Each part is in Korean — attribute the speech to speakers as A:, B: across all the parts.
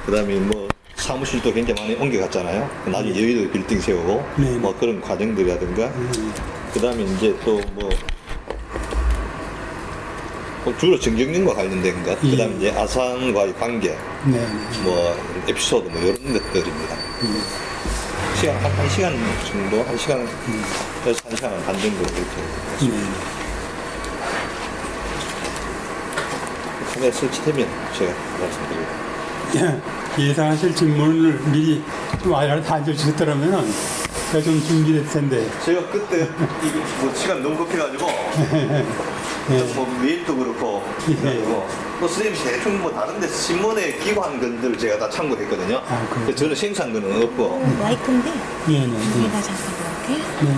A: 그 다음에 뭐 사무실도 굉장히 많이 옮겨갔잖아요. 나중에 여의도 빌딩 세우고
B: 네.
A: 뭐 그런 과정들이라든가 그 다음에 이제 또 뭐 주로 정경련과 관련된 것, 그 다음에 이제 아산과의 관계,
B: 네.
A: 뭐 에피소드 뭐 이런 것들입니다. 시간 한 시간 정도, 한 시간 그래서 한 시간 반 정도 이렇게
B: 네.
A: 카메라 설치되면 제가 말씀드립니다.
B: 예상하실 질문을 미리 좀 알려주셨더라면 제가 좀 준비될 텐데.
A: 제가 그때 이게 뭐 시간 너무 급해가지고 뭐 메일도 그렇고 그래가지고 또 선생님 대충 뭐 다른 데 신문에 기고한 것들 제가 다 참고했거든요.
B: 그래요?
A: 그래서 저는 생산 거는 없고
C: 마이크인데
B: 네네.
C: 내가 잠깐 볼게.
B: 네.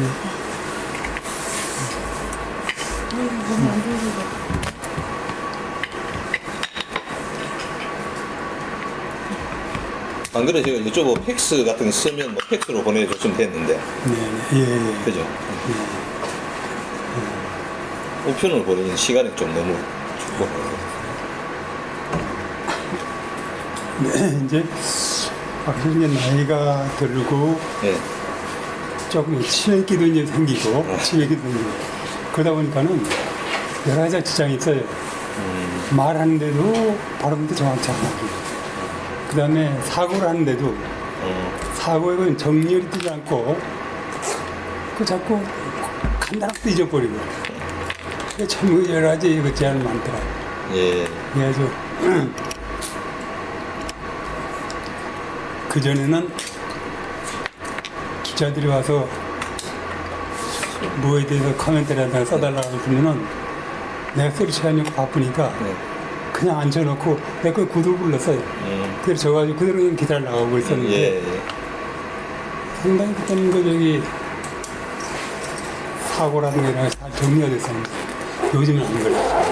C: 너무 안 들리게.
A: 안 그래 제가 이쪽으로 팩스 같은 거 쓰면 뭐 팩스로 보내줬으면 됐는데
B: 예.
A: 그죠? 우편으로 보내는 시간이 좀 너무 죽고
B: 네, 이제 확실히 이제 나이가 들고
A: 네.
B: 조금 치매기도 이제 생기고 치매기도 생기고 그러다 보니까는 여러 가지 지장이 있어요. 말하는데도 발음도 정확치 않고 그 다음에 사고를 하는데도 사고에는 정렬이 되지 않고 그 자꾸 간단하게 잊어버리고 그게 참 여러 가지 그 제한이 많더라고요.
A: 예.
B: 그래가지고 그전에는 기자들이 와서 뭐에 대해서 코멘트를 하다가 써달라고 했으면은 내가 소리 시간이 바쁘니까
A: 네.
B: 그냥 앉혀놓고 내가 그 구두 불렀어요. 그래서 저가지고 그대로 그냥 기다려 나가고 있었는데
A: 예.
B: 상당히 그때는 그 저기 사고라든가 이런 게 잘 정리가 됐었는데 요즘은 안 그래요.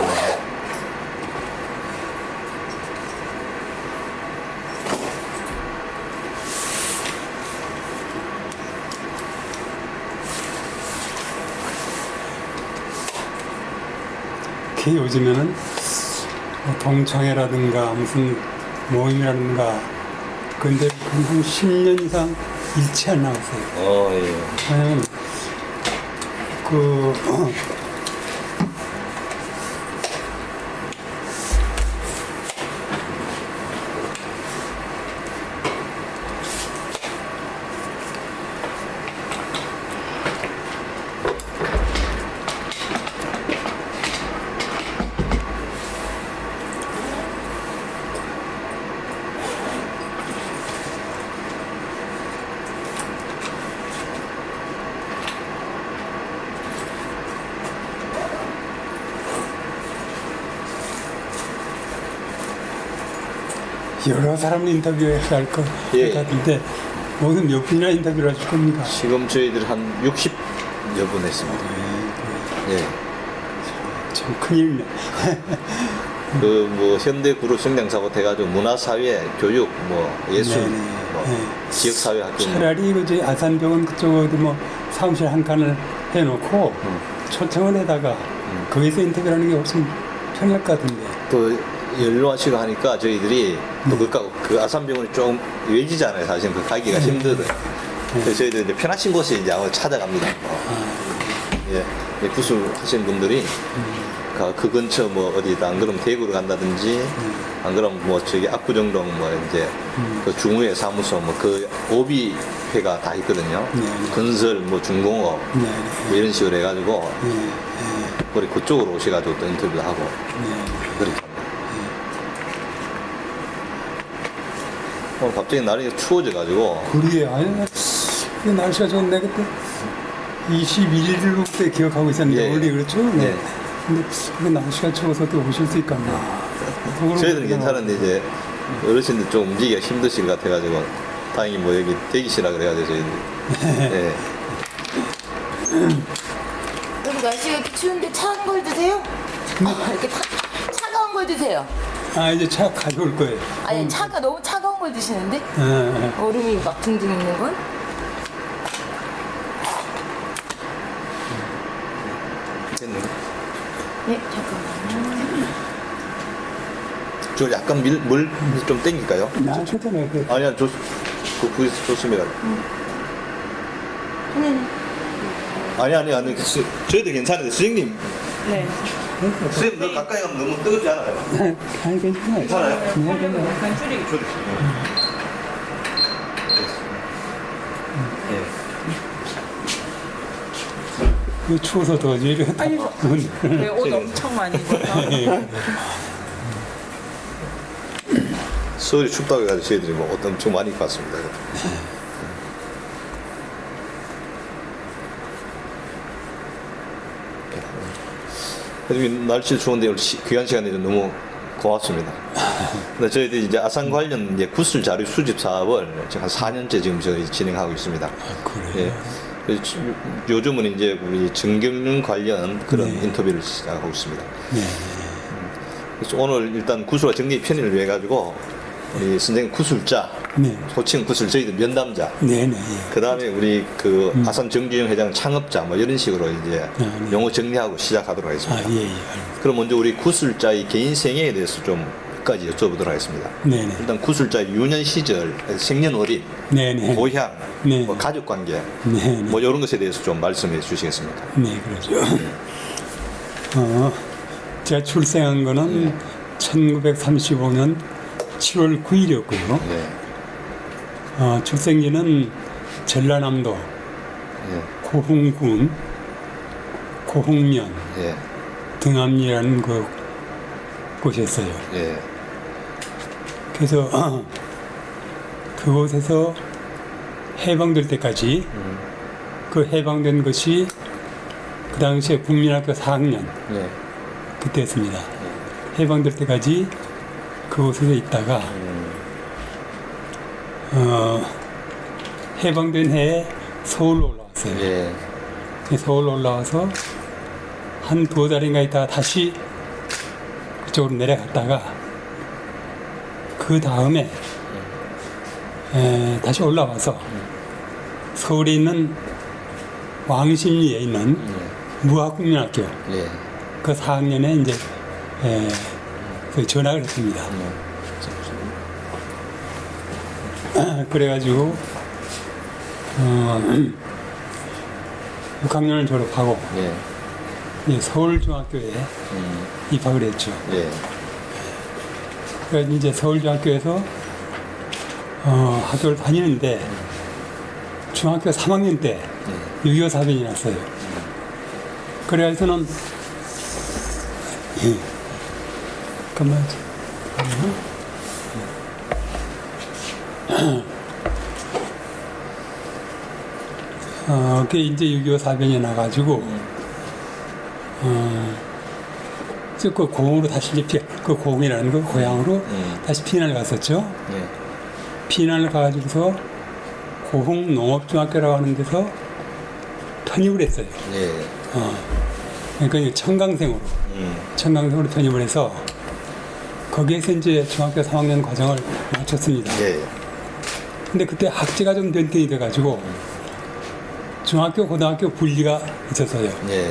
B: 특히 요즘에는 뭐 동창회라든가 무슨 모임이라든가 근데 한 10년 이상 일치 안 나왔어요.
A: 예.
B: 왜냐면 그 여러 사람을 인터뷰해야 할 것
A: 예.
B: 같은데 모든 몇 분이나 인터뷰를 하실 겁니까?
A: 지금 저희들 한 60여 분 했습니다. 예.
B: 참 큰일이네.
A: 그 뭐 현대 그룹 성장 사고 돼가지고 문화 사회, 교육, 뭐 예술,
B: 네네.
A: 뭐
B: 네.
A: 지역 사회 학교
B: 차라리 그저 아산병원 그쪽 어디 뭐 사무실 한 칸을 해놓고 초청을 해다가 거기서 인터뷰하는 게 훨씬 편할 것 같은데.
A: 또 연로하시고 하니까 저희들이 또 그 아산병원이 좀 외지잖아요. 사실 그 가기가 힘들어요. 그래서 저희들 이제 편하신 곳에 이제 아마 찾아갑니다. 예, 예, 구술하신 분들이 그 근처 뭐 어디다 안 그러면 대구로 간다든지 안 그러면 뭐 저기 압구정동 뭐 이제 그 중후회 사무소 뭐 그 오비회가 다 있거든요. 건설 뭐 중공업 뭐 이런 식으로 해가지고 우리 그쪽으로 오셔가지고 또 인터뷰도 하고 그렇게 합니다. 오늘 갑자기 날이 추워져가지고
B: 그래, 아니, 그 날씨가 좋은데 그때 21일로 그때 기억하고 있었는데
A: 예.
B: 원래 그렇죠?
A: 예.
B: 근데 그 날씨가 추워서 또 오실 수 있겠나?
A: 저희들은 괜찮은데 이제 어르신들 좀 움직이기가 힘드실 것 같아가지고 다행히 뭐 여기 대기실라 그래가지고 저희들 예.
C: 여기 날씨가 이렇게 추운데 차가운 걸 드세요? 이렇게 차가운 걸 드세요.
B: 아 이제 차 가져올 거예요.
C: 아니 차가 너무 차가운 걸 드시는데
B: 예.
C: 얼음이 막 둥둥 있는 건?
A: 됐네.
C: 네 잠깐만요.
A: 저 약간 물 좀 땡길까요?
B: 나 괜찮아요.
A: 아니야, 좋습니다. 아니. 저희도 괜찮은데, 선생님.
C: 네.
A: 선생님, 너 가까이 가면 너무 뜨겁지 않아요?
B: 아니 괜찮아요.
A: 괜찮아요?
B: 네, 괜찮아요.
C: 약간 줄이기.
B: 이거 추워서 더지 이래.
C: 아니, 네, 옷 엄청 많이 입어서.
A: 서울이 춥다고 해가지고 저희들이 뭐 어떤 좀 많이 입고 왔습니다. 그래도 날씨 좋은데 오늘 귀한 시간에 너무 고맙습니다. 근데 저희들이 이제 아산 관련 이제 구슬 자료 수집 사업을 지금 한 4년째 지금 저희 진행하고 있습니다.
B: 그래요?
A: 예. 그래서 요즘은 이제 우리 정경련 관련 그런
B: 네.
A: 인터뷰를 시작하고 있습니다.
B: 네.
A: 그래서 오늘 일단 구슬과 정리 편의를 위해 가지고 우리 선생님 구슬자,
B: 네.
A: 호칭 구슬 저희들 면담자,
B: 네네. 예.
A: 그 다음에 우리 그 아산 정주영 회장 창업자 뭐 이런 식으로 이제
B: 네.
A: 용어 정리하고 시작하도록
B: 아
A: 하겠습니다.
B: 예. 예.
A: 그럼 먼저 우리 구슬자의 개인 생애에 대해서 좀 끝까지 여쭤보도록 하겠습니다.
B: 네네.
A: 일단 구슬자의 유년 시절, 생년월일,
B: 네네.
A: 고향,
B: 네.
A: 뭐 가족 관계,
B: 네네.
A: 뭐 이런 것에 대해서 좀 말씀해 주시겠습니까?
B: 네, 그렇죠. 제가 출생한 거는 1935년 7월 9일이었고요.
A: 네.
B: 출생지는 전라남도
A: 예.
B: 고흥군 고흥면
A: 예.
B: 등암리라는 그 곳이었어요.
A: 예.
B: 그래서 그곳에서 해방될 때까지 그 해방된 것이 그 당시에 국민학교 4학년
A: 예.
B: 그때였습니다. 해방될 때까지 그곳에서 있다가 해방된 해에 서울로 올라왔어요.
A: 예.
B: 서울로 올라와서 한 2달인가 있다가 다시 그쪽으로 내려갔다가 그 다음에 다시 올라와서 서울에 있는 왕십리에 있는 무학국민학교
A: 예.
B: 그 4학년에 이제 그 전학을 했습니다. 그래가지고 6학년을 졸업하고
A: 예.
B: 이제 서울중학교에 입학을 했죠.
A: 예.
B: 그래서 이제 서울중학교에서 학교를 다니는데 중학교 3학년 때 6.25 사변이 났어요. 그래서는 잠깐만. 그게 이제 6.25 사변이 나가지고 그 고흥으로 다시 이제 그 고흥이라는 그 고향으로 다시 피난을 갔었죠.
A: 예.
B: 피난을 가가지고서 고흥 농업중학교라고 하는 데서 편입을 했어요.
A: 예.
B: 그러니까 이제 청강생으로 편입을 해서 거기에서 이제 중학교 3학년 과정을 마쳤습니다.
A: 예.
B: 근데 그때 학제가 좀 변경이 돼가지고 중학교, 고등학교 분리가 있었어요.
A: 예.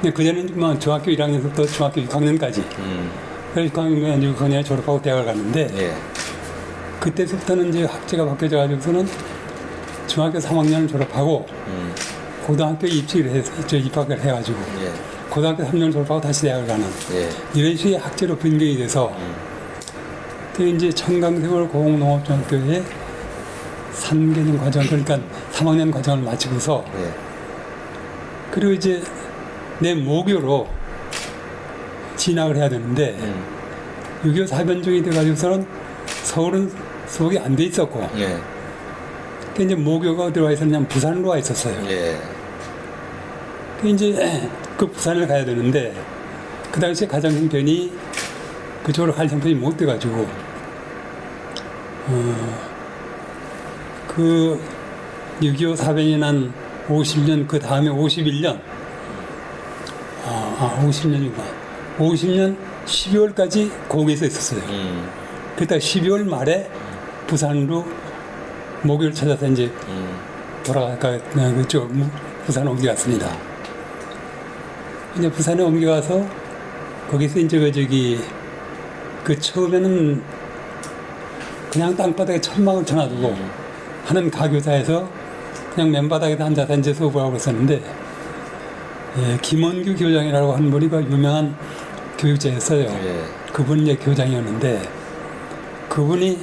B: 근데 그전에는 뭐 중학교 1학년부터 중학교 6학년까지. 그래서 6학년, 6학년에 졸업하고 대학을 갔는데
A: 예.
B: 그때부터는 이제 학제가 바뀌어져가지고서는 중학교 3학년을 졸업하고 고등학교에 입학을 해가지고
A: 예.
B: 고등학교 3년 졸업하고 다시 대학을 가는
A: 예.
B: 이런 식의 학제로 변경이 돼서 그 이제 청강세월 고흥농업중학교에 3개년 과정 그러니까 3학년 과정을 마치고서
A: 예.
B: 그리고 이제 내 모교로 진학을 해야 되는데 6.25 사변종이 돼가지고서는 서울은 수업이 안 돼 있었고
A: 예.
B: 그 이제 모교가 들어와 있었냐면 부산으로 와 있었어요.
A: 예.
B: 그 이제 그 부산을 가야 되는데 그 당시에 가장 형편이 그쪽으로 갈 형편이 못 돼가지고 그 6.25 사변이 난 50년 그 다음에 51년 50년이구나 50년 12월까지 고흥에서 있었어요. 그때 12월 말에 부산으로 모교를 찾아서 이제 돌아갈까 그쪽 부산에 옮겨갔습니다. 이제 부산에 옮겨가서 거기서 이제 그 처음에는 그냥 땅바닥에 천막을 쳐놔두고 하는 가교사에서 그냥 맨바닥에 앉아서 이제 수업을 하고 있었는데, 예, 김원규 교장이라고 하는 분이 그 유명한 교육자였어요.
A: 예.
B: 그분이 이제 교장이었는데, 그분이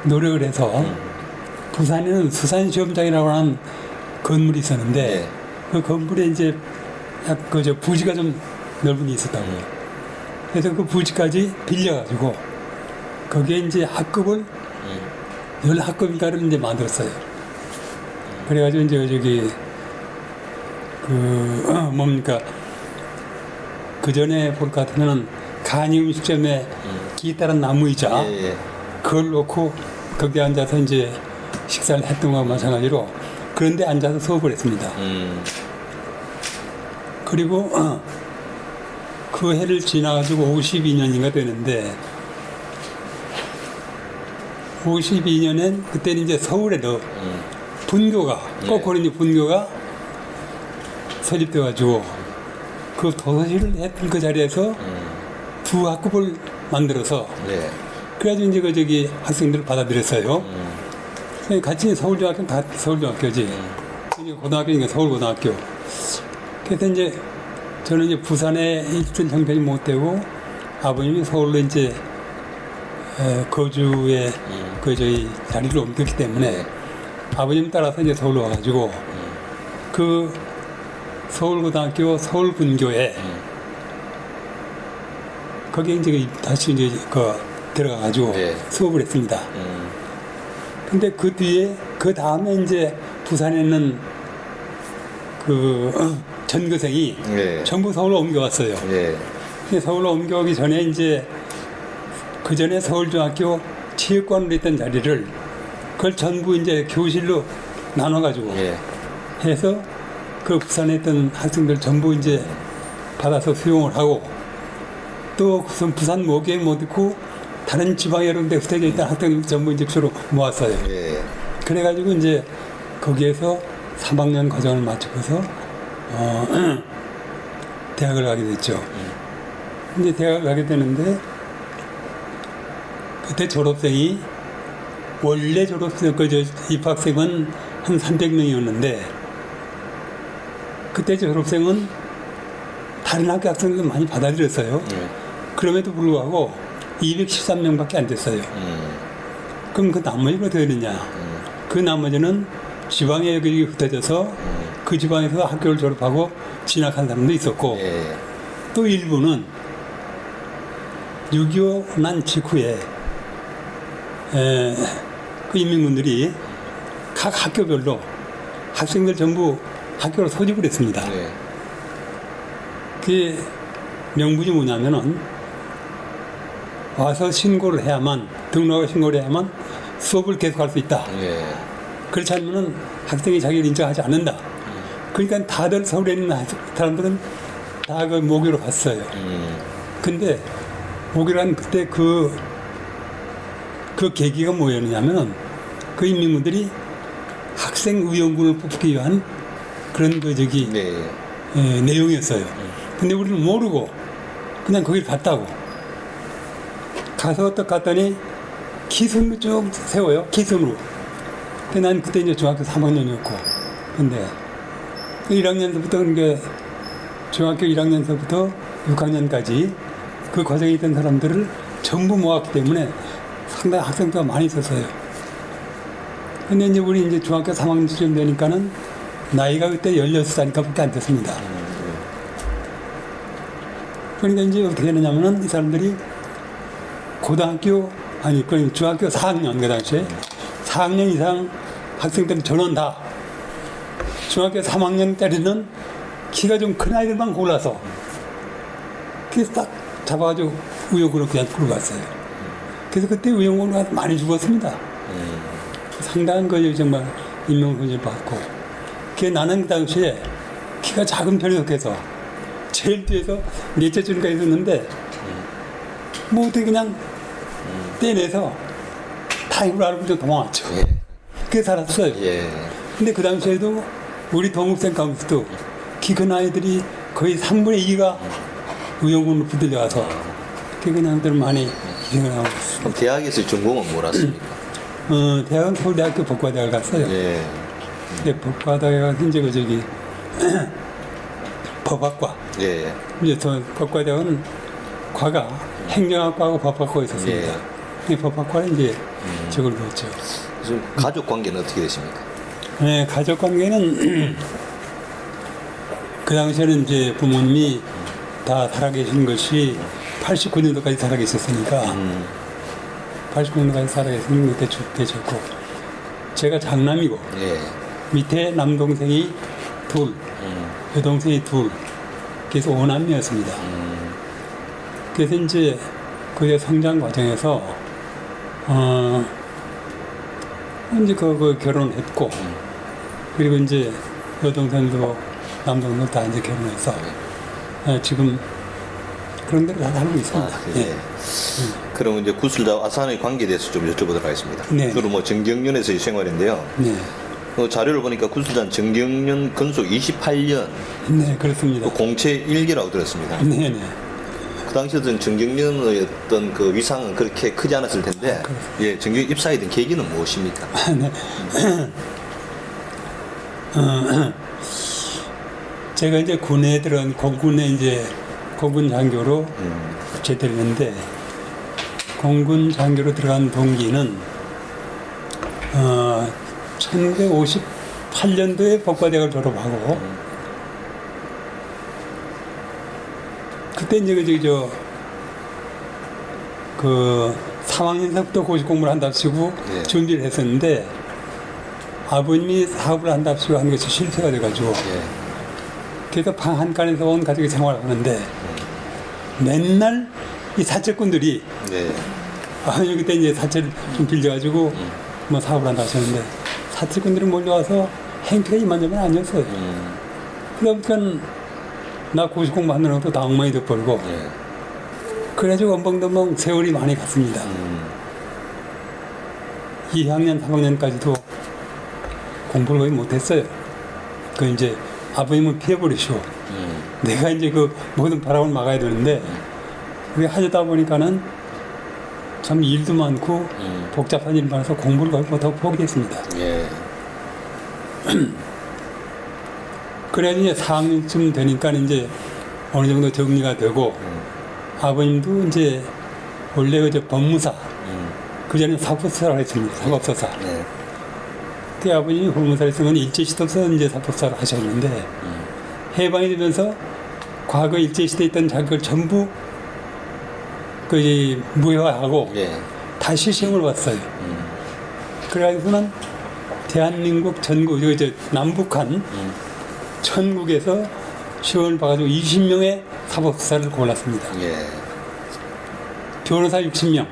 B: 노력을 해서 부산에는 수산시험장이라고 하는 건물이 있었는데,
A: 예.
B: 그 건물에 이제 그 부지가 좀 넓은 게 있었다고요. 그래서 그 부지까지 빌려가지고 거기에 이제 학급을 10학급인가를 이제 만들었어요. 그래가지고 이제 저기 뭡니까, 그 전에 볼 것 같으면은 간이 음식점에 기타란 나무이자
A: 예, 예.
B: 그걸 놓고 거기에 앉아서 이제 식사를 했던 거와 마찬가지로 그런데 앉아서 수업을 했습니다. 그리고 그 해를 지나가지고 52년인가 되는데, 52년엔 그때는 이제 서울에도 분교가,
A: 예.
B: 거꾸로 이제 분교가 설립돼가지고 그 도서실을 했던 그 자리에서 두 학급을 만들어서,
A: 예.
B: 그래가지고 이제 그 저기 학생들을 받아들였어요. 같이 서울중학교는 다 서울중학교지. 이제 고등학교니까 서울고등학교. 그래서 이제 저는 이제 부산에 있던 형편이 못 되고 아버님이 서울로 이제 거주에 그 저희 자리를 옮겼기 때문에 아버님 따라서 이제 서울로 와가지고 그 서울고등학교 서울분교에 거기에 이제 다시 이제 그 들어가가지고
A: 예.
B: 수업을 했습니다. 근데 그 뒤에 그 다음에 이제 부산에 있는 그 전교생이
A: 예.
B: 전부 서울로 옮겨왔어요.
A: 예.
B: 근데 서울로 옮겨오기 전에 이제 그 전에 서울중학교 체육관으로 있던 자리를 그걸 전부 이제 교실로 나눠가지고
A: 예.
B: 해서 그 부산에 있던 학생들 전부 이제 받아서 수용을 하고, 또 무슨 부산 모교에 못 있고 다른 지방에 여러 군데 흩어져 있던 학생들 전부 이제 주로 모았어요.
A: 예.
B: 그래가지고 이제 거기에서 3학년 과정을 마치고서 대학을 가게 됐죠. 이제 대학을 가게 되는데 그때 졸업생이 원래 졸업생 입학생은 한 300명이었는데 그때 졸업생은 다른 학교 학생들도 많이 받아들였어요. 그럼에도 불구하고 213명밖에 안 됐어요. 그럼 그 나머지가 어떻게 되느냐? 그 나머지는 지방에 여기 흩어져서 그 지방에서 학교를 졸업하고 진학한 사람도 있었고,
A: 예.
B: 또 일부는 6.25 난 직후에 그 인민군들이 각 학교별로 학생들 전부 학교로 소집을 했습니다.
A: 예.
B: 그게 명분이 뭐냐면은 와서 신고를 해야만, 등록하고 신고를 해야만 수업을 계속할 수 있다.
A: 예.
B: 그렇지 않으면은 학생이 자기를 인정하지 않는다. 그러니까 다들 서울에 있는 사람들은 다 그 모교로 갔어요. 근데 모교란 그때 그 계기가 뭐였냐면은 그 인민군들이 학생의원군을 뽑기 위한 그런 그 저기
A: 네.
B: 내용이었어요. 근데 우리는 모르고 그냥 거기를 갔다고. 가서 딱 갔더니 기순으로 쭉 세워요. 기순으로. 근데 난 그때 이제 중학교 3학년이었고, 근데 그 1학년서부터 그러니까 중학교 1학년서부터 6학년까지 그 과정에 있던 사람들을 전부 모았기 때문에 상당히 학생수가 많이 있었어요. 근데 이제 우리 이제 중학교 3학년쯤 되니까는 나이가 그때 16살니까밖에 안 됐습니다. 그러니까 이제 어떻게 되느냐면은 이 사람들이 고등학교, 아니, 그러니까 중학교 4학년 그 당시에 4학년 이상 학생들 전원 다 중학교 3학년짜리는 키가 좀 큰 아이들만 골라서 그래서 딱 잡아가지고 우영군으로 그냥 끌고 갔어요. 그래서 그때 우영군으로 많이 죽었습니다. 상당한 거죠. 정말 인명손실 받고. 그게 나는 그 당시에 키가 작은 편에 속해서 제일 뒤에서 넷째 줄까지 있었는데 뭐 어떻게 그냥 떼내서 타임을 알고 도망왔죠.
A: 예.
B: 그게 살았어요.
A: 예.
B: 근데 그 당시에도 우리 동국생 가운데서도 키 큰 아이들이 거의 3분의 2가 의용군으로 붙들려가서 그냥들 많이 희생을 하고 있어요.
A: 그럼 대학에서 전공은 뭐랐습니까?
B: 대학은 서울대학교 법과대학을 갔어요.
A: 예.
B: 근데 법과대학에 가서 이제 그 저기 법학과.
A: 예.
B: 이제 저 법과대학은 과가 행정학과하고 법학과가 있었습니다. 이 법학과는 이제 저걸 배웠죠.
A: 그래서 가족 관계는 어떻게 되십니까?
B: 네, 가족 관계는 그 당시에는 이제 부모님이 다 살아계신 것이 89년도까지 살아계셨으니까 89년도까지 살아계신 그때 되셨고 제가 장남이고
A: 예.
B: 밑에 남동생이 둘, 여동생이 둘, 그래서 5남매였습니다. 그래서 이제 그 성장 과정에서 이제 그 결혼했고 그리고 이제 여동생도 남동생도 다 이제 결혼해서 지금 그런 데로 다 살고 있습니다.
A: 아, 예. 그럼 이제 구슬자와 아산의 관계에 대해서 좀 여쭤보도록 하겠습니다.
B: 네.
A: 주로 뭐 정경련에서의 생활인데요.
B: 네,
A: 자료를 보니까 구슬자는 정경련 근속 28년,
B: 네 그렇습니다.
A: 또 공채 1기라고 들었습니다.
B: 네, 네.
A: 그 당시에는 정경련의 어떤 그 위상은 그렇게 크지 않았을 텐데, 예, 정경 입사에 된 계기는 무엇입니까?
B: 네. 제가 이제 군에 들어간 공군에 이제 공군 장교로 제대를 했는데 공군 장교로 들어간 동기는 1958년도에 법과대학을 졸업하고 그때 이제 그 3학년서부터 고시 공부를 한답시고
A: 네.
B: 준비를 했었는데 아버님이 사업을 한답시고 한 것이 실패가 돼가지고
A: 예.
B: 그래서 방 한칸에서 온 가족이 생활을 하는데 맨날 이 사채꾼들이
A: 네.
B: 여기 그때 이제 사채를 좀 빌려가지고 뭐 사업을 한다 하셨는데 사채꾼들이 몰려와서 행태가 이만저만 아니었어요. 그러다 보니까 나 고시 공부하는 것도 다 엉망이 돼버리고
A: 예.
B: 그래가지고 엄벙덤벙 세월이 많이 갔습니다. 2학년, 3학년까지도 공부를 거의 못했어요. 그 이제 아버님을 피해버리시고 내가 이제 그 모든 바람을 막아야 되는데 그게 하다 보니까는 참 일도 많고 복잡한 일 많아서 공부를 거의 못하고 포기했습니다.
A: 예.
B: 그래야지 이제 4학년쯤 되니까 이제 어느 정도 정리가 되고 아버님도 이제 원래 그 법무사 그 전에 사법사를 했습니다. 사법서사.
A: 네.
B: 그 아버님이 법무사를 했으면 일제시대부터 이제 사법사를 하셨는데 해방이 되면서 과거 일제시대에 있던 자격을 전부 그 무효화하고
A: 예.
B: 다시 시험을 봤어요. 그래가지고는 대한민국 전국, 이제 남북한 전국에서 시험을 봐가지고 20명의 사법사를 골랐습니다.
A: 예.
B: 변호사 60명.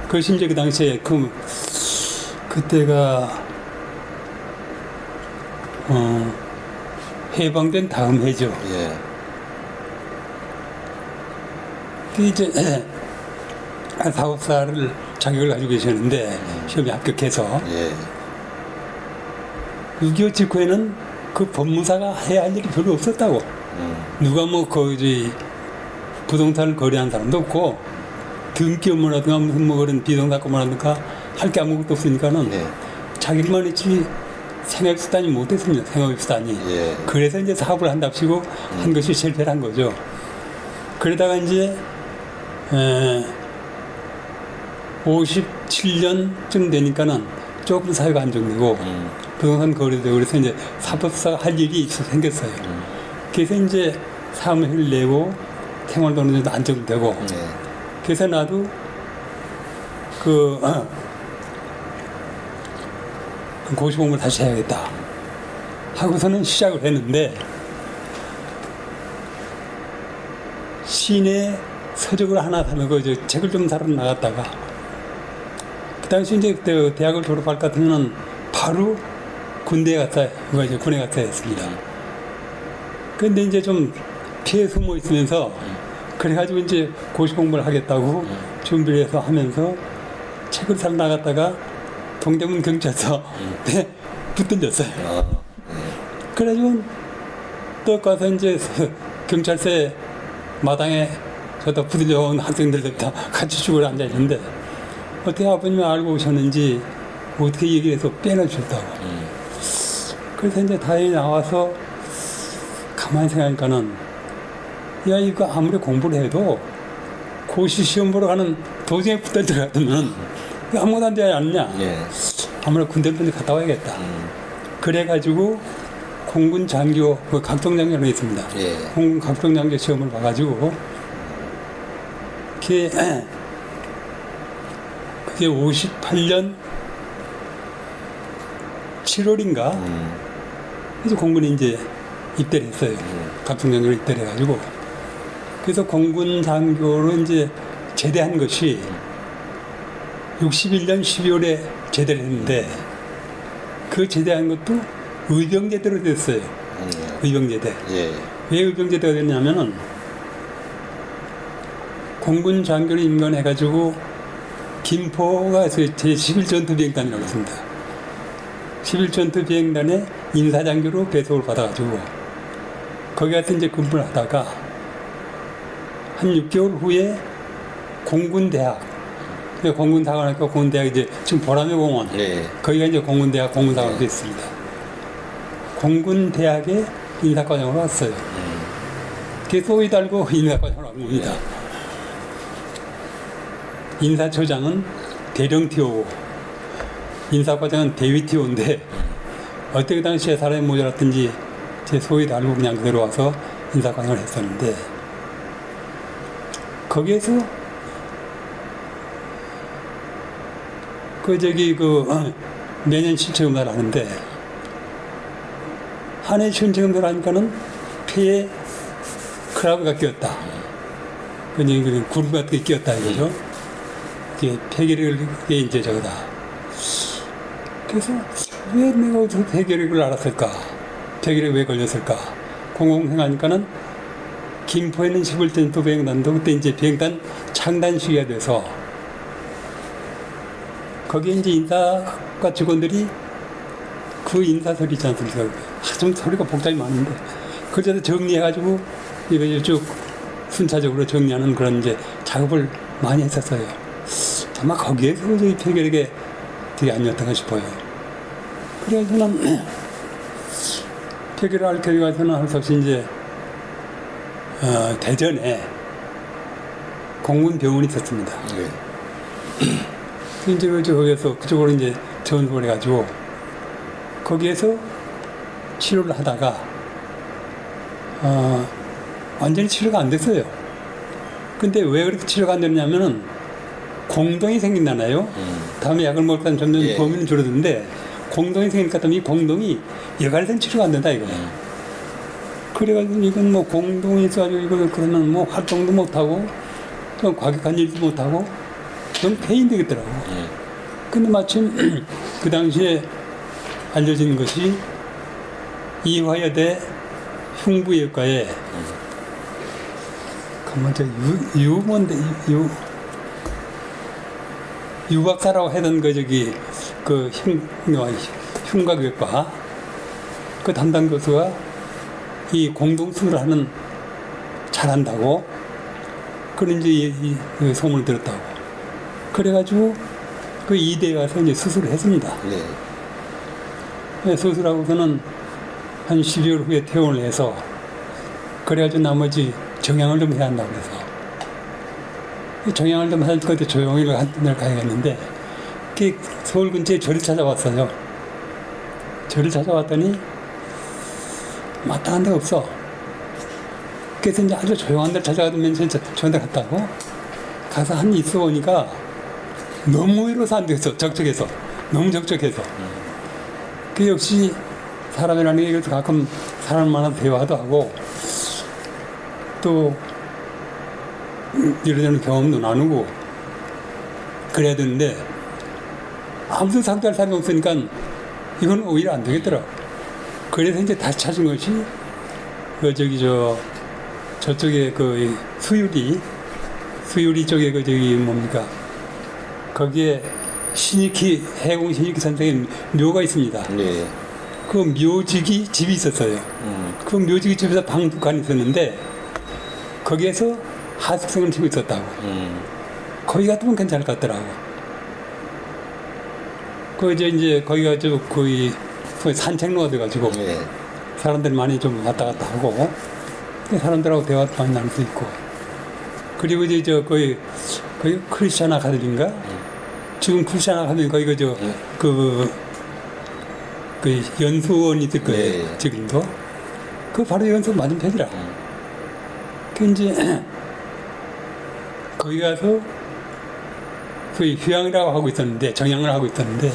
B: 그것이 이제 그 당시에 그때가 해방된 다음 해죠.
A: 예.
B: 그 이제 사법사를 자격을 가지고 계셨는데 시험에 합격해서
A: 예.
B: 6.25 직후에는 그 법무사가 해야 할 일이 별로 없었다고. 누가 뭐 거기 부동산을 거래한 사람도 없고 등기 업무라든가 무슨 뭐 그런 비동산 업무라든가 할 게 아무것도 없으니까는
A: 예.
B: 자기만 했지 생활수단이 못했습니다. 생활수단이.
A: 예.
B: 그래서 이제 사업을 한답시고 한 것이 실패를 한 거죠. 그러다가 이제 57년쯤 되니까는 조금 사회가 안정되고 부동산 거래되고 그래서 이제 사법사가 할 일이 생겼어요. 그래서 이제 사무실 내고 생활도 어느 정도 안정되고
A: 예.
B: 그래서 나도 고시 공부를 다시 해야겠다 하고서는 시작을 했는데 시내 서적을 하나 사는 거 책을 좀 사러 나갔다가 그 당시 이제 그때 대학을 졸업할 것 같으면 바로 군대에 갔다 군에 갔다 했습니다. 근데 이제 좀 피해 숨어 있으면서 그래가지고 이제 고시 공부를 하겠다고 준비를 해서 하면서 책을 사러 나갔다가 동대문 경찰서 붙들렸어요.
A: 아,
B: 그래가지고 또 가서 이제 경찰서에 마당에 거기다 부들려온 학생들도 다 같이 죽으러 앉아있는데 어떻게 아버님이 알고 오셨는지 어떻게 얘기해서 빼내주셨다고. 그래서 이제 다행히 나와서 가만히 생각하니까는 야 이거 아무리 공부를 해도 고시 시험 보러 가는 도중에 붙들 들어가면 아무것도 안 되지 않느냐.
A: 예.
B: 아무래도 군대를 먼저 갔다 와야겠다. 그래가지고 공군 장교 그 각종장교로 있습니다.
A: 예.
B: 공군 각종장교 시험을 봐가지고 그게 58년 7월인가 그래서 공군에 이제 입대를 했어요. 각종장교로 입대를 해가지고 그래서 공군 장교로 이제 제대한 것이 61년 12월에 제대를 했는데 그 제대한 것도 의병제대로 됐어요. 의병제대.
A: 예.
B: 왜 의병제대가 됐냐면은 공군 장교를 임관해가지고 김포가 제11전투비행단이라고 했습니다. 11전투비행단에 인사장교로 배속을 받아가지고 거기 가서 이제 근무를 하다가 한 6개월 후에 공군대학 공군사관학교 공군대학 이제 지금 보라매 공원
A: 예.
B: 거기가 이제 공군대학 공군사관학교 있습니다. 공군대학에 인사과정으로 왔어요. 그게 소위 달고 인사과정으로 온 겁니다. 인사처장은 대령티오고 인사과정은 대위티오인데 어떻게 당시에 사람이 모자랐든지 제 소위 달고 그냥 그대로 와서 인사과정을 했었는데 거기에서 매년 신체검사를 하는데 한 해 신체검사를 하니까는 폐에 크라브가 끼었다. 그냥 구름 같은 게 끼었다 이거죠. 이게 폐결핵이 이제 저거다. 그래서 왜 내가 저 폐결핵을 알았을까? 폐결핵 왜 걸렸을까? 공공생각하니까는 김포에 있는 11전 비행단도 그때 이제 비행단 창단 시기가 돼서 거기에 이제 인사과 직원들이 그 인사서리 있지 않습니까? 좀 소리가 복잡이 많은데 그래서 정리해가지고 이거 쭉 순차적으로 정리하는 그런 이제 작업을 많이 했었어요. 아마 거기에서 저희 폐결핵에 되게 아니었던가 싶어요. 그래서 저는 폐결핵 앓기 위해서는 할 수 없이 이제 대전에 공군병원이 있었습니다.
A: 예.
B: 이제 거기에서 그쪽으로 이제 전수를 해가지고 거기에서 치료를 하다가 완전히 치료가 안 됐어요. 근데 왜 그렇게 치료가 안 됐냐면은 공동이 생긴다나요? 다음에 약을 먹을 때는 점점
A: 예.
B: 범위는 줄어드는데 공동이 생기니까 이 공동이 여간된 치료가 안 된다 이거예요. 그래가지고 이건 뭐 공동이 있어가지고 이거 그러면 뭐 활동도 못하고 좀 과격한 일도 못하고 좀 폐인 되겠더라고. 근데 마침 그 당시에 알려진 것이 이화여대 흉부외과에 유박사라고 하던 그 흉곽외과 그 담당 교수가 이 공동수술을 하는 잘한다고 그런 이제 이 소문을 들었다고 그래가지고 그 이대에 가서 이제 수술을 했습니다.
A: 네.
B: 수술하고서는 한 12월 후에 퇴원을 해서 그래가지고 나머지 정양을 좀 해야 한다고 그래서 정양을 좀 할 때 조용히 한 날 가야겠는데 그 서울 근처에 저를 찾아왔어요. 저를 찾아왔더니 마땅한 데가 없어. 그래서 이제 아주 조용한 데를 찾아가면서 조용한 데 갔다고 가서 한 있어 보니까 너무 위로서 안 됐어. 적적해서 너무 적적해서 그 역시 사람이라는 게 가끔 사람 만나서 대화도 하고 또 이런저런 경험도 나누고 그래야 되는데 아무도 상대할 사람이 없으니까 이건 오히려 안 되겠더라. 그래서 이제 다시 찾은 것이 저쪽에 그 수유리 쪽에 뭡니까 거기에 해공 신익희 선생의 묘가 있습니다.
A: 네.
B: 그 묘직이 집이 있었어요. 그 묘직이 집에서 방북간이 있었는데 거기에서 하숙생을 치고 있었다고. 거기 같으면 괜찮을 것 같더라고. 그 이제 거기가 저 거의 산책로가 돼가지고
A: 예.
B: 사람들이 많이 좀 왔다 갔다 하고 사람들하고 대화도 많이 나눌 수 있고. 그리고 이제 저 거기 크리스찬 아카데미인가? 지금 크리스찬 아카데미 거기가 그 연수원 있을 거예요.
A: 네.
B: 지금도. 그 바로 연수 맞은편이라. 그 이제 거기 가서 그 휴양이라고 하고 있었는데 정양을 하고 있었는데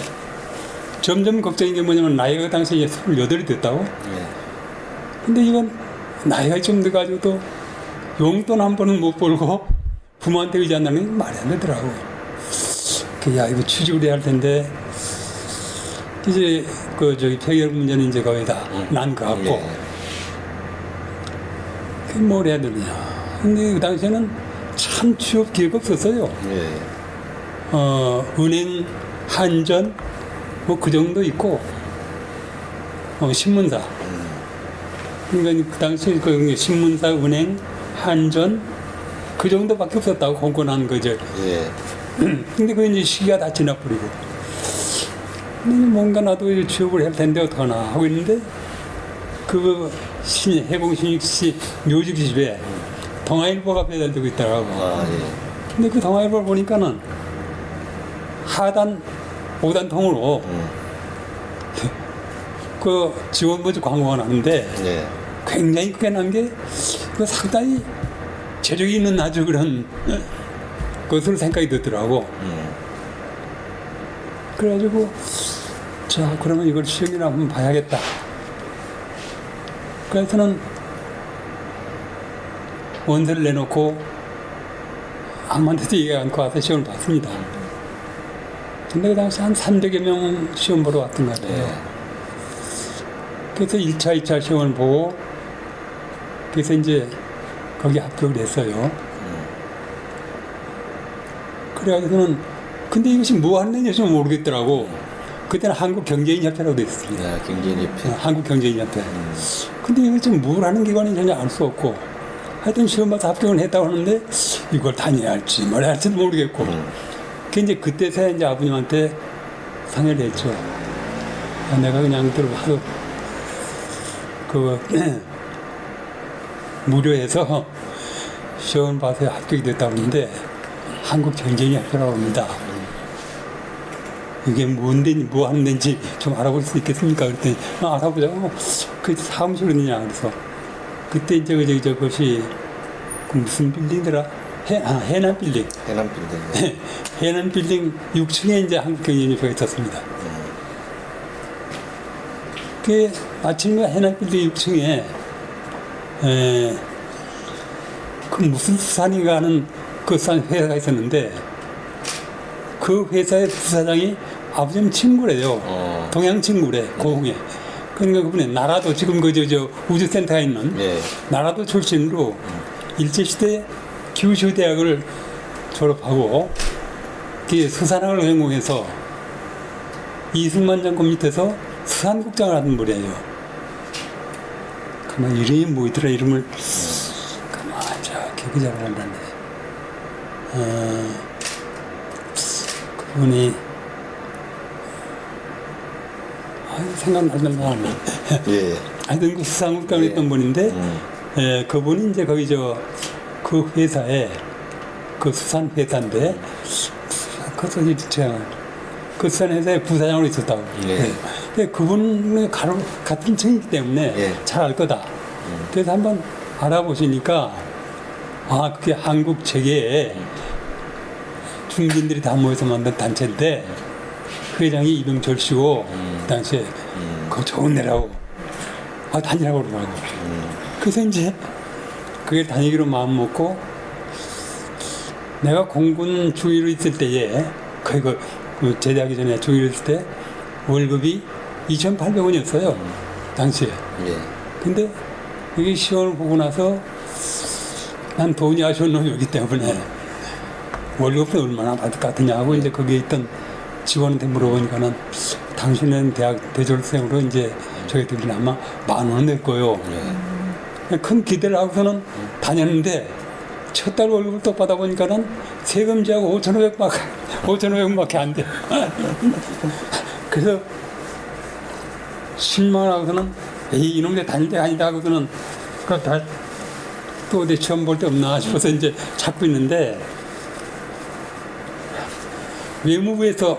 B: 점점 걱정인 게 뭐냐면 나이가 그 당시에 28이 됐다고.
A: 예.
B: 근데 이건 나이가 좀 돼가지고도 용돈 한 번은 못 벌고 부모한테 의지한다는 게 말이 안 되더라고. 야, 이거 취직을 해야 할 텐데, 이제, 해결 문제는 이제 거의 다 난 것 같고,
A: 예.
B: 그게 뭘 해야 되느냐. 근데 그 당시에는 참 취업 기회가 없었어요.
A: 예.
B: 은행, 한전, 뭐 그 정도 있고, 신문사. 그러니까 그 당시 그 신문사, 은행, 한전, 그 정도밖에 없었다고 공권한 거죠.
A: 예.
B: 근데 그 이제 시기가 다 지나버리고. 근데 뭔가 나도 이제 취업을 할 텐데 어떡하나 하고 있는데, 해봉 신익씨 묘직집에 동아일보가 배달되고 있더라고.
A: 아, 예.
B: 근데 그 동아일보를 보니까는 하단 5단 통으로 그 지원 모집 광고가 나는데
A: 예.
B: 굉장히 크게 난 게 그 상당히 재력이 있는 아주 그런 것으로 생각이 들더라고. 그래가지고 자 그러면 이걸 시험이나 한번 봐야겠다. 그래서는 원서를 내놓고 아무한테도 얘기 않고 와서 시험을 봤습니다. 근데 그 당시 한 300여 명 시험 보러 왔던 것 같아요.
A: 예.
B: 그래서 1차, 2차 시험을 보고 그래서 이제 거기 합격을 했어요. 그래가지고는 근데 이것이 뭐 하는 데인지 모르겠더라고. 그때는 한국경제인협회라고 돼 있었습니다.
A: 야, 경제인협회.
B: 한국경제인협회. 근데 이거 지금 뭘 하는 기관인지 전혀 알 수 없고 하여튼 시험 봐서 합격을 했다고 하는데 이걸 다녀야 할지 말아야 할지도 모르겠고 그 이제 그때서야 이제 아버님한테 상의를 했죠. 야, 내가 그냥 들어가서 무료해서 시험 봐서 합격이 됐다고 하는데 한국경제인협회라고 합니다. 이게 뭔데, 뭐 하는 데인지 좀 알아볼 수 있겠습니까? 그랬더니, 알아보자고. 그 사무실 어디냐? 그래서. 그때 이제 그것이 그 무슨 빌딩이더라? 해남 빌딩.
A: 해남 빌딩.
B: 해남 빌딩 6층에 이제 한국경제인협회가 있었습니다. 그 마침 해남 빌딩 6층에 그 무슨 수산인가 하는 그 수산 회사가 있었는데 그 회사의 부사장이 아버님 친구래요. 동양 친구래, 고흥에. 그러니까 그분이 나라도 지금 우주센터가 있는
A: 예.
B: 나라도 출신으로 일제시대 규슈대학을 졸업하고 그 수산학을 전공해서 이승만 장군 밑에서 수산국장을 하던 분이에요. 가만 이름이 뭐더라 이름을 가만 기억이 잘 안 나네. 그분이 생각나는 안 나.
A: 예.
B: 하여튼 그 수산국장을 했던 분인데 그분이 이제 거기 그 회사에 그 수산 회사인데 그 수산 회사의 부사장으로 있었다고.
A: 예.
B: 근데 그분은 같은 층이기 때문에
A: 예.
B: 잘 알 거다. 그래서 한번 알아보시니까 그게 한국 재계에 중진들이 다 모여서 만든 단체인데 회장이 이병철 씨고 그 당시에 그거 좋은 데라고 다니라고 그러더라고. 그래서 이제 그게 다니기로 마음 먹고 내가 공군 주위로 있을 때에 그 제대하기 전에 주위로 있을 때 월급이 2,800원이었어요 당시에.
A: 예.
B: 근데 이게 시험을 보고 나서 난 돈이 아쉬운 놈이기 때문에 월급은 얼마나 받을 것 같으냐 하고 이제 거기에 있던 직원한테 물어보니까는 당신은 대학 대졸생으로 이제 저희들이 아마 10,000원 낼 거예요. 큰 기대를 하고서는 다녔는데 첫 달 월급을 또 받아보니까는 세금지하고 5,500원밖에 안 돼. 그래서 실망하고서는 에이 이놈들 다닐 때 아니다 하고서는 또 어디 시험 볼 데 없나 싶어서 이제 찾고 있는데 외무부에서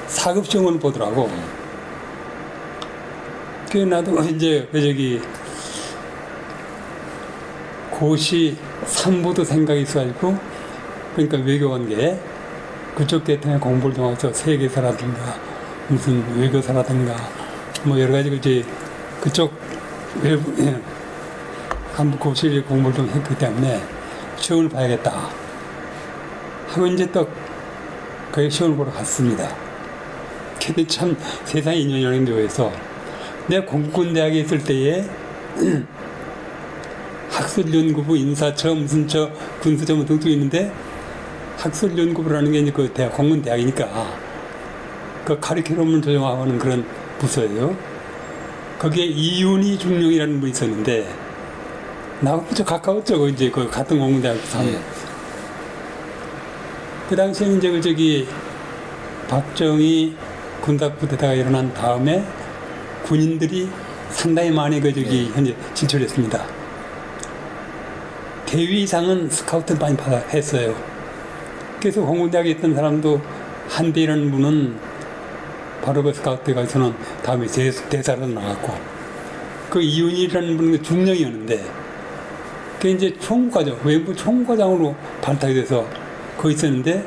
B: 4급 시험을 보더라고. 그래 나도 이제 고시 3부도 생각이 있어가지고 그러니까 외교관계 그쪽 계통의 공부를 좀 해서 세계사라든가 무슨 외교사라든가 뭐 여러 가지 이제 그쪽 외부 한부 고시 공부를 좀 했기 때문에 시험을 봐야겠다 하고 이제 또 그 시험을 보러 갔습니다. 근데 참 세상에 인연이 묘해서 내가 공군대학에 있을 때에 학술연구부 인사처 무슨 저 군수처 뭐 등등 있는데 학술연구부라는 게 이제 그 대학 공군대학이니까 그 카리큘럼을 조정하는 그런 부서예요. 거기에 이윤희 중령이라는 분이 있었는데 나하고 무척 가까웠죠. 이제 그 같은 공군대학 사람.
A: 예.
B: 그 당시에 이제 박정희 군사쿠데타가 일어난 다음에 군인들이 상당히 많이 현재 진출했습니다. 대위 이상은 스카우트를 많이 했어요. 그래서 공군대학에 있던 사람도 한대라는 분은 바로 그 스카우트에 가서는 다음에 대사로 나갔고 그 이윤이라는 분은 중령이었는데 그 이제 총무과장, 외부 총무과장으로 발탁이 돼서 거기 있었는데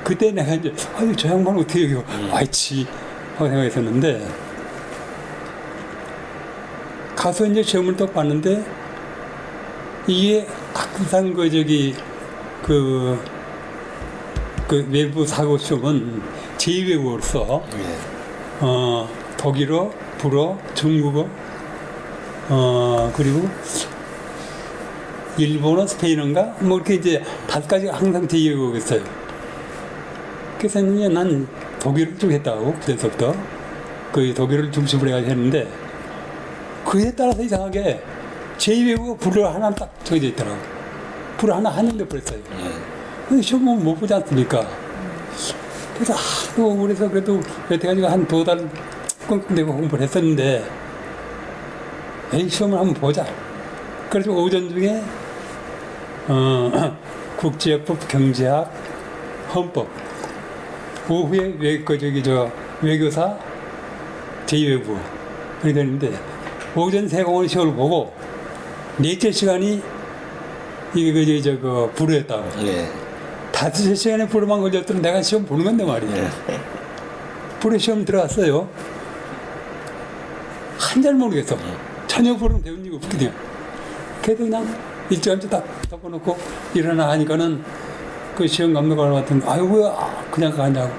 B: 그때 내가 이제 아유 저 양반 어떻게 여기 와있지 하고 생각했었는데 가서 이제 시험을 또 봤는데 이게 항상 그 외부 사고 시험은 제2외국어로서 독일어, 불어, 중국어 그리고 일본어, 스페인어인가 뭐 이렇게 이제 5가지가 항상 제2외국어였어요. 그래서 이제 난 독일을 쭉 했다고 그때서부터 그 독일을 중심으로 해가지고 했는데 그에 따라서 이상하게 제2외국어 불을 하나 딱 정해져 있더라고. 불을 하나 하는데 버렸어요. 근데 시험은 못 보지 않습니까? 그래서 하도 그래서 그래도 여태까지 한 2달 끙끙 대고 공부를 했었는데 에이 시험을 한번 보자. 그래서 오전 중에 국제법, 경제학, 헌법 오후에 외교사 제2외국어 그렇게 되는데 오전 3공을 시험을 보고 넷째 시간이 이게 불어였다고.
A: 예.
B: 5시간에 불어만 걸렸더니 내가 시험 보는 건데 말이에요. 불어 시험 들어갔어요. 한잘 모르겠어. 전혀 불어는 배운 적이 없거든요. 그래도 그냥 일찌감치 딱 덮어놓고 일어나 하니까는 그 시험 감독관 같은 아유 왜 그냥 가냐고